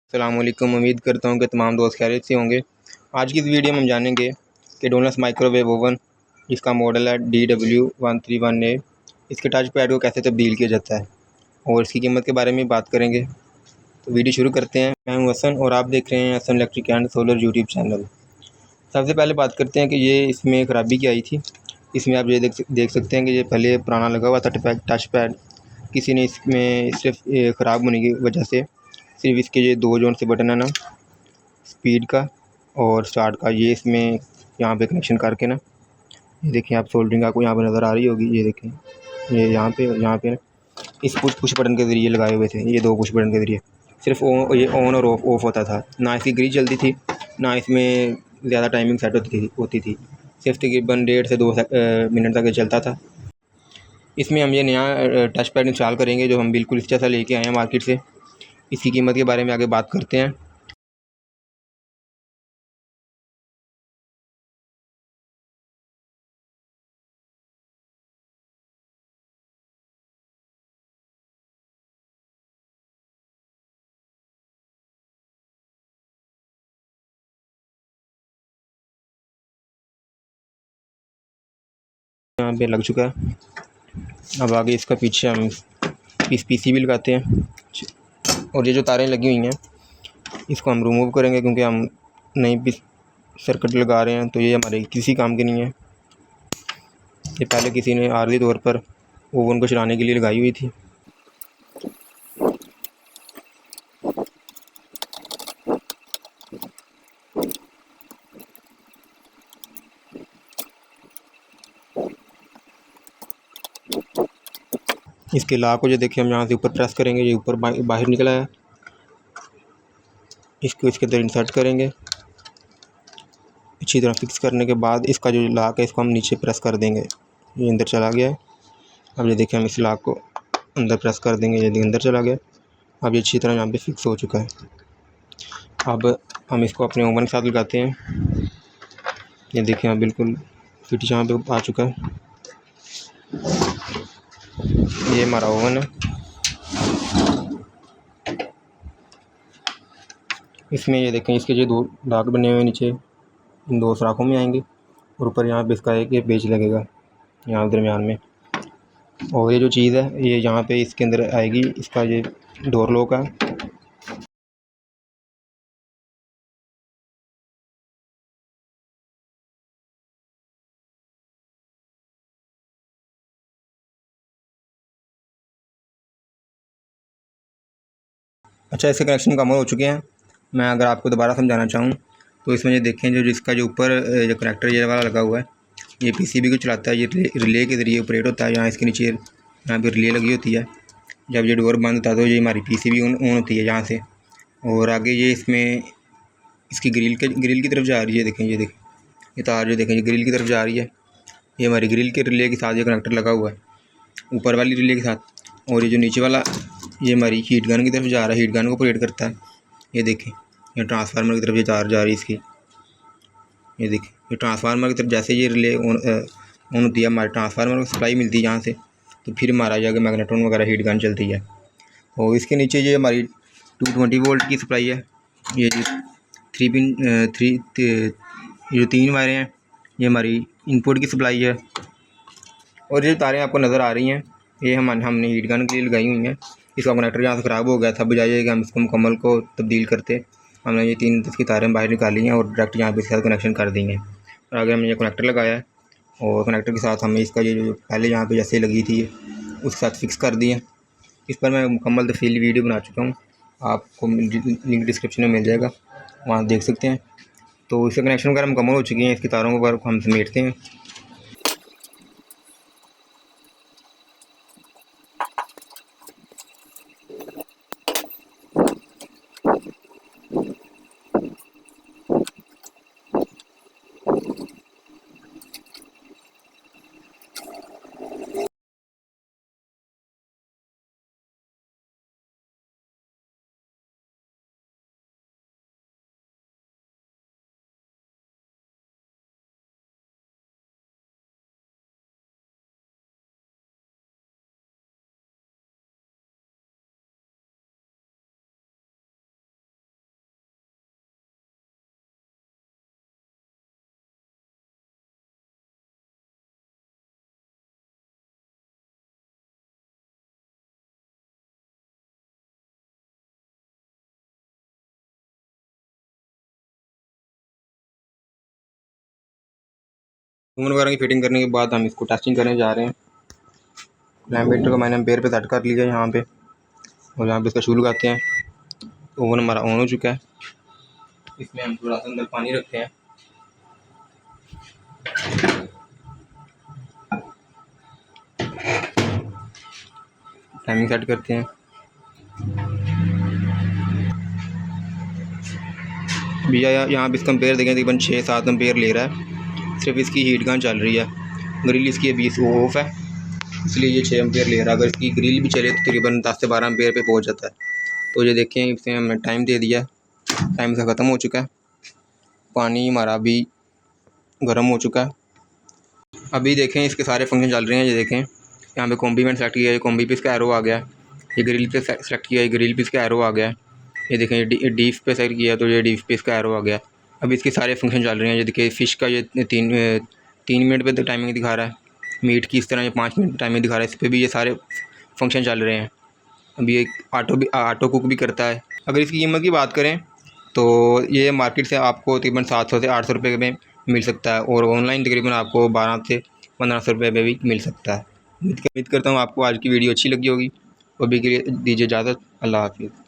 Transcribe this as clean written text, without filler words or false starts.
अस्सलामुअलैकुम। उम्मीद करता हूँ कि तमाम दोस्त खैरियत से होंगे। आज की इस वीडियो में हम जानेंगे कि डोनस माइक्रोवेव ओवन जिसका मॉडल है DW131A, इसके टच पैड को कैसे तब्दील किया जाता है और इसकी कीमत के बारे में बात करेंगे। तो वीडियो शुरू करते हैं। मैं हूँ हसन और आप देख रहे हैं Hasan electric and solar YouTube channel. सबसे पहले बात करते हैं कि ये इसमें ख़राबी क्या आई थी। इसमें आप ये देख सकते हैं कि ये पहले पुराना लगा हुआ था टच पैड। किसी ने इसमें सिर्फ ख़राब होने की वजह से सिर्फ इसके ये दो जोन से बटन है ना, स्पीड का और स्टार्ट का, ये इसमें यहाँ पे कनेक्शन करके ना, ये देखिए आप सोल्डरिंग आपको यहाँ पे नज़र आ रही होगी। ये देखें, ये यहाँ पे और यहाँ पे ना इस पुश बटन के ज़रिए लगाए हुए थे। ये दो पुश बटन के ज़रिए सिर्फ ये ऑन और ऑफ होता था। ना इसकी ग्रिल चलती थी, ना इसमें ज़्यादा टाइमिंग सेट होती थी। सिर्फ तकरीबन 1.5 से 2 मिनट तक ये चलता था। इसमें हम ये नया टच पैड इंस्टॉल करेंगे जो हम बिल्कुल इस जैसा लेके आए हैं मार्केट से। इसकी कीमत के बारे में आगे बात करते हैं। यहाँ पे लग चुका है। अब आगे इसका पीछे हम इस पीसीबी लगाते हैं और ये जो तारें लगी हुई हैं इसको हम रिमूव करेंगे क्योंकि हम नई सर्किट लगा रहे हैं, तो ये हमारे किसी काम की नहीं है। ये पहले किसी ने आर्जी तौर पर ओवन को चलाने के लिए लगाई हुई थी। इसके लॉक को जो देखिए हम यहाँ से ऊपर प्रेस करेंगे, ये ऊपर बाहर निकला है। इसको इसके अंदर इंसर्ट करेंगे। अच्छी तरह फिक्स करने के बाद इसका जो लॉक है इसको हम नीचे प्रेस कर देंगे। ये अंदर चला गया है। अब ये देखिए हम इस लॉक को अंदर प्रेस कर देंगे, ये अंदर चला गया। अब ये अच्छी तरह यहाँ पे फिक्स हो चुका है। अब हम इसको अपने ओवन के साथ लगाते हैं। ये देखिए आप बिल्कुल फिट यहाँ पे आ चुका है। ये हमारा ओवन है। इसमें ये देखें इसके जो दो दाग बने हुए नीचे, इन दो सुराखों में आएंगे और ऊपर यहाँ पे इसका एक ये पेच लगेगा यहाँ दरमियान में। और ये जो चीज़ है ये यहाँ पे इसके अंदर आएगी, इसका ये डोर लॉक है। अच्छा, इसके कनेक्शन मुकम्मल हो चुके हैं। मैं अगर आपको दोबारा समझाना चाहूँ तो इसमें ये देखें जो जिसका जो ऊपर जो कनेक्टर ये वाला लगा हुआ है, ये पीसीबी को चलाता है। ये रिले के ज़रिए ऑपरेट होता है। यहाँ इसके नीचे यहाँ पे रिले लगी होती है। जब ये डोर बंद होता है तो ये हमारी पीसीबी ऑन होती है यहाँ से। और आगे ये इसमें इसकी ग्रिल की तरफ जा रही है। देखें, ये देखें ये तार जो देखें ये ग्रिल की तरफ जा रही है। ये हमारी ग्रिल के रिले के साथ ये कनेक्टर लगा हुआ है ऊपर वाली रिले के साथ। और ये जो नीचे वाला ये हमारी हीट गन की तरफ जा रहा है, हीट गन को ऑपरेट करता है। ये देखें ये ट्रांसफार्मर की तरफ ये तार जा रही है इसकी। ये देखें ये ट्रांसफार्मर की तरफ जैसे ये रिले ऑन होती है, हमारे ट्रांसफार्मर को सप्लाई मिलती है यहाँ से, तो फिर हमारा जाकर मैग्नेट्रॉन वगैरह हीट गन चलती है। और इसके नीचे ये हमारी 220 वोल्ट की सप्लाई है। ये जो ये जो 3 वायरें हैं ये हमारी इनपुट की सप्लाई है। और ये तारें आपको नज़र आ रही हैं ये हमने हीट गन के लिए लगाई हुई हैं। इसका कनेक्टर यहाँ से ख़राब हो गया था, बजाय कि हम इसको मुकम्मल को तब्दील करते, हमने ये 3 इसकी तारें बाहर निकाली हैं और डायरेक्ट यहाँ पे इसके साथ कनेक्शन कर दी हैं। और आगे हमने ये कनेक्टर लगाया है और कनेक्टर के साथ हमें इसका ये जो पहले यहाँ पे जैसे लगी थी उसके साथ फिक्स कर दी है। इस पर मैं मुकम्मल तफसीली वीडियो बना चुका हूँ, आपको लिंक डिस्क्रिप्शन में मिल जाएगा, वहाँ देख सकते हैं। तो इसके कनेक्शन वगैरह मुकम्मल हो चुकी हैं। इसकी तारों को हम समेटते हैं। ओवन वगैरह की फिटिंग करने के बाद हम इसको टेस्टिंग करने जा रहे हैं। लैम्प मीटर को मैंने एम्पेयर पे सेट कर लिया है यहाँ पे, और यहाँ पे इसका शुरू लगाते हैं। ओवन हमारा ऑन हो चुका है। इसमें हम थोड़ा सा अंदर पानी रखते हैं। टाइमिंग सेट करते हैं। भैया यहाँ पे इसका एम्पेयर देखें, तकरीबन 6-7 एम्पेयर ले रहा है। सिर्फ इसकी हीट गन चल रही है, ग्रिल इसकी अभी ऑफ है, इसलिए ये 6 एम्पेयर ले रहा है। अगर इसकी ग्रिल भी चले तो तकरीबन 10 से 12 एम्पेयर पे पहुँच जाता है। तो ये देखें, इसमें हमने टाइम दे दिया, टाइम इसका ख़त्म हो चुका है। पानी हमारा अभी गर्म हो चुका है। अभी देखें इसके सारे फंक्शन चल रहे हैं। ये देखें, यहाँ पे कॉम्बी मैंने सेलेक्ट किया है, कॉम्बी पे इसका एरो आ गया है। ये ग्रिल पे सेलेक्ट किया है, ग्रिल पे इसका एरो आ गया है। ये देखें, डीप पे सेलेक्ट किया तो ये डीप पे इसका एरो आ गया। अभी इसके सारे फंक्शन चल रहे हैं। ये देखिए, फ़िश का ये 3 मिनट पे टाइमिंग दिखा रहा है। मीट की इस तरह ये 5 मिनट टाइमिंग दिखा रहा है। इस पर भी ये सारे फंक्शन चल रहे हैं। अभी एक ऑटो कुक भी करता है। अगर इसकी कीमत की बात करें तो ये मार्केट से आपको तकरीबन 700 से 800 रुपये में मिल सकता है, और ऑनलाइन तकरीबन आपको 12 से 1500 रुपये में भी मिल सकता है। उम्मीद करता हूँ आपको आज की वीडियो अच्छी लगी होगी। अभी के लिए दीजिए इजाज़त। अल्लाह हाफिज़।